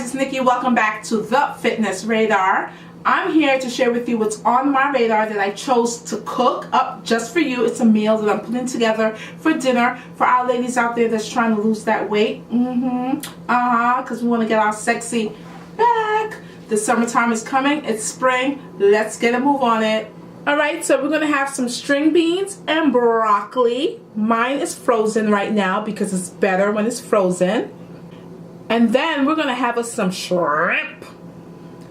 guys, it's Nikki. Welcome back to the Fitness Radar. I'm here to share with you what's on my radar that I chose to cook up just for you. It's a meal that I'm putting together for dinner for our ladies out there that's trying to lose that weight. Because we want to get our sexy back. The summertime is coming. It's spring. Let's get a move on it. Alright, so we're going to have some string beans and broccoli. Mine is frozen right now because it's better when it's frozen. And then we're going to have us some shrimp.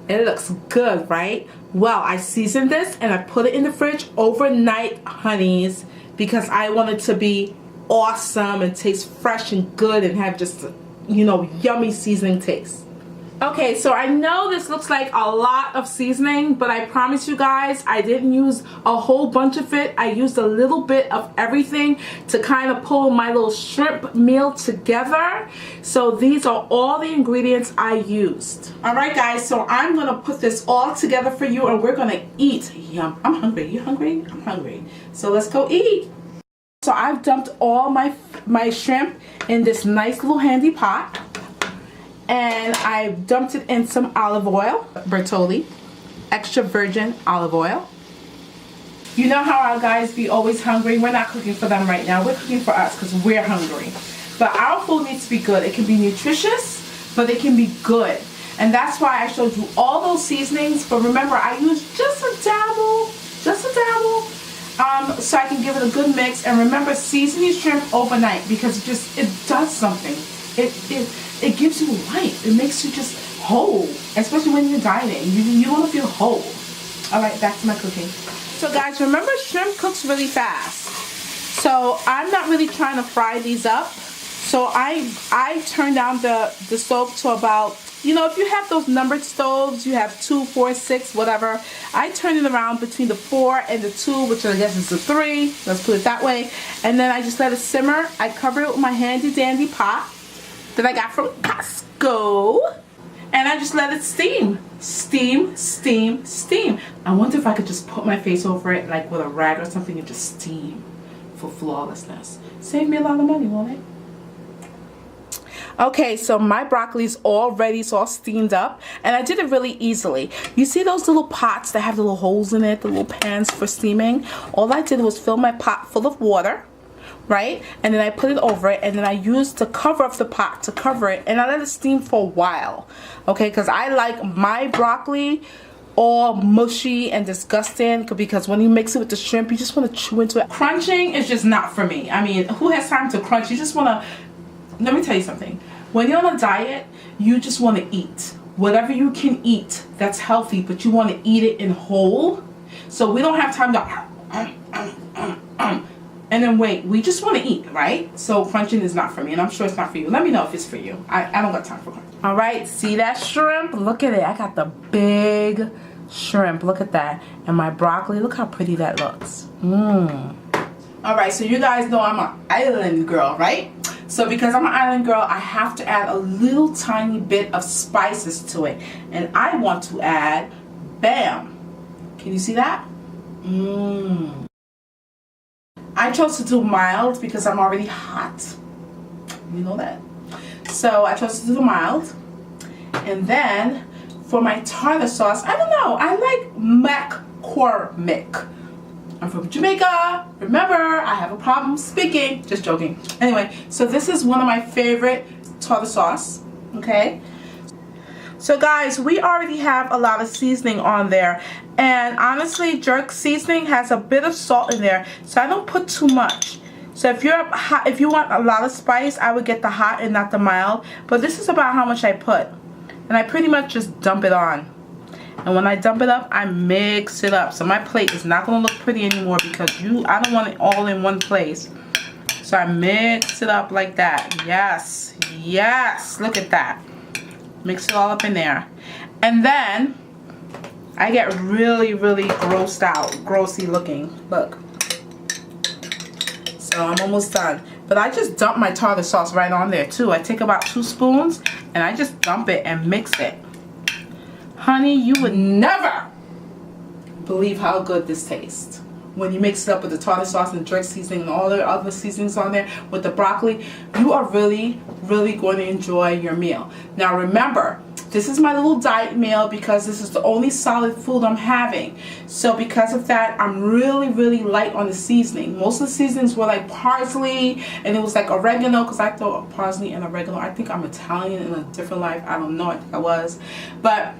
It looks good, right? Well, I seasoned this and I put it in the fridge overnight, honeys, because I want it to be awesome and taste fresh and good and have just, you know, yummy seasoning taste. Okay, so I know this looks like a lot of seasoning, but I promise you guys, I didn't use a whole bunch of it. I used a little bit of everything to kind of pull my little shrimp meal together. So these are all the ingredients I used. Alright guys, so I'm going to put this all together for you and we're going to eat. Yum, I'm hungry. You hungry? I'm hungry. So let's go eat. So I've dumped all my shrimp in this nice little handy pot. And I dumped it in some olive oil, Bertolli, extra virgin olive oil. You know how our guys be always hungry? We're not cooking for them right now. We're cooking for us because we're hungry. But our food needs to be good. It can be nutritious, but it can be good. And that's why I showed you all those seasonings. But remember, I used just a dabble, so I can give it a good mix. And remember, season your shrimp overnight because it does something. It gives you life. It makes you just whole, especially when you're dieting. You want to feel whole. All right, back to my cooking. So guys, remember shrimp cooks really fast. So I'm not really trying to fry these up. So I turn down the stove to about, you know, if you have those numbered stoves, you have 2, 4, 6, whatever. I turn it around between the 4 and the 2, which I guess is the 3. Let's put it that way. And then I just let it simmer. I cover it with my handy dandy pot that I got from Costco, and I just let it steam. Steam, steam, steam. I wonder if I could just put my face over it like with a rag or something and just steam for flawlessness. Save me a lot of money, won't it? Okay, so my broccoli's all ready, it's all steamed up, and I did it really easily. You see those little pots that have little holes in it, the little pans for steaming? All I did was fill my pot full of water, right? And then I put it over it, and then I used to cover up the pot to cover it, and I let it steam for a while, okay? Because I like my broccoli all mushy and disgusting, because when you mix it with the shrimp, you just want to chew into it. Crunching is just not for me. I mean, who has time to crunch? You just want to, let me tell you something. When you're on a diet, you just want to eat. Whatever you can eat that's healthy, but you want to eat it in whole. So we don't have time to and then wait, we just want to eat, right? So crunching is not for me, and I'm sure it's not for you. Let me know if it's for you. I don't got time for crunching. All right, see that shrimp? Look at it. I got the big shrimp. Look at that. And my broccoli, look how pretty that looks. All right, so you guys know I'm an island girl, right? So because I'm an island girl, I have to add a little tiny bit of spices to it. And I want to add, bam. Can you see that? I chose to do mild because I'm already hot. You know that. So I chose to do mild. And then for my tartar sauce, I don't know. I like McCormick. I'm from Jamaica. Remember, I have a problem speaking. Just joking. Anyway, so this is one of my favorite tartar sauce. Okay. So guys, we already have a lot of seasoning on there, and honestly, jerk seasoning has a bit of salt in there, so I don't put too much. So if you want a lot of spice, I would get the hot and not the mild, but this is about how much I put, and I pretty much just dump it on. And when I dump it up, I mix it up. So my plate is not going to look pretty anymore because I don't want it all in one place. So I mix it up like that. Yes, yes, look at that. Mix it all up in there. And then I get really, really grossed out. Grossy looking. Look. So I'm almost done. But I just dump my tartar sauce right on there too. I take about 2 spoons and I just dump it and mix it. Honey, you would never believe how good this tastes. When you mix it up with the tartar sauce and jerk seasoning and all the other seasonings on there with the broccoli, you are really, really going to enjoy your meal. Now remember, this is my little diet meal because this is the only solid food I'm having. So because of that, I'm really light on the seasoning. Most of the seasonings were like parsley, and it was like oregano, because I thought parsley and oregano. I think I'm Italian in a different life. I don't know. I think I was. But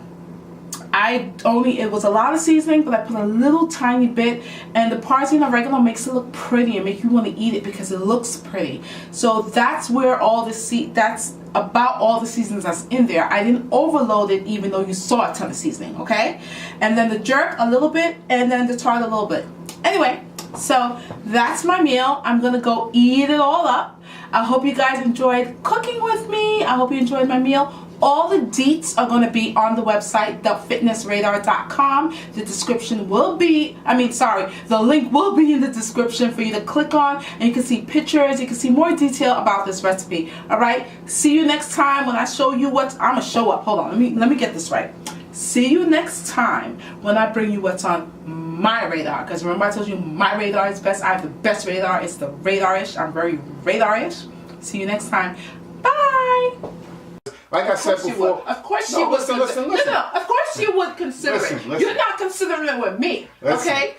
it was a lot of seasoning, but I put a little tiny bit, and the parsley and oregano makes it look pretty and make you want to eat it because it looks pretty. So that's where that's about all the seasonings that's in there. I didn't overload it even though you saw a ton of seasoning, okay? And then the jerk a little bit, and then the tart a little bit. Anyway, so that's my meal. I'm gonna go eat it all up. I hope you guys enjoyed cooking with me. I hope you enjoyed my meal. All the deets are going to be on the website, thefitnessradar.com. The description will be, the link will be in the description for you to click on, and you can see pictures, you can see more detail about this recipe. Alright, see you next time when I show you I'm going to show up. Hold on, let me get this right. See you next time when I bring you what's on my radar. Because remember I told you my radar is best. I have the best radar. It's the radar-ish. I'm very radar-ish. See you next time. Bye. Like I said before, of course you would. Listen. No, of course you would consider it. You're not considering it with me, okay?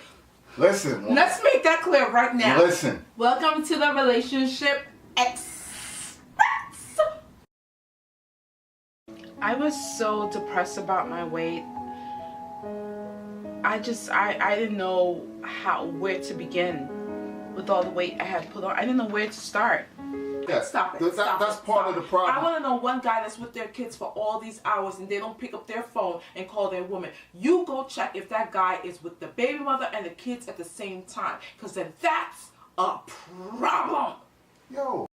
Listen. Let's make that clear right now. Listen. Welcome to the Relationship Express. I was so depressed about my weight. I didn't know where to begin with all the weight I had put on. I didn't know where to start. Yeah, stop it. That's part of the problem. I want to know one guy that's with their kids for all these hours and they don't pick up their phone and call their woman. You go check if that guy is with the baby mother and the kids at the same time, because then that's a problem. Yo.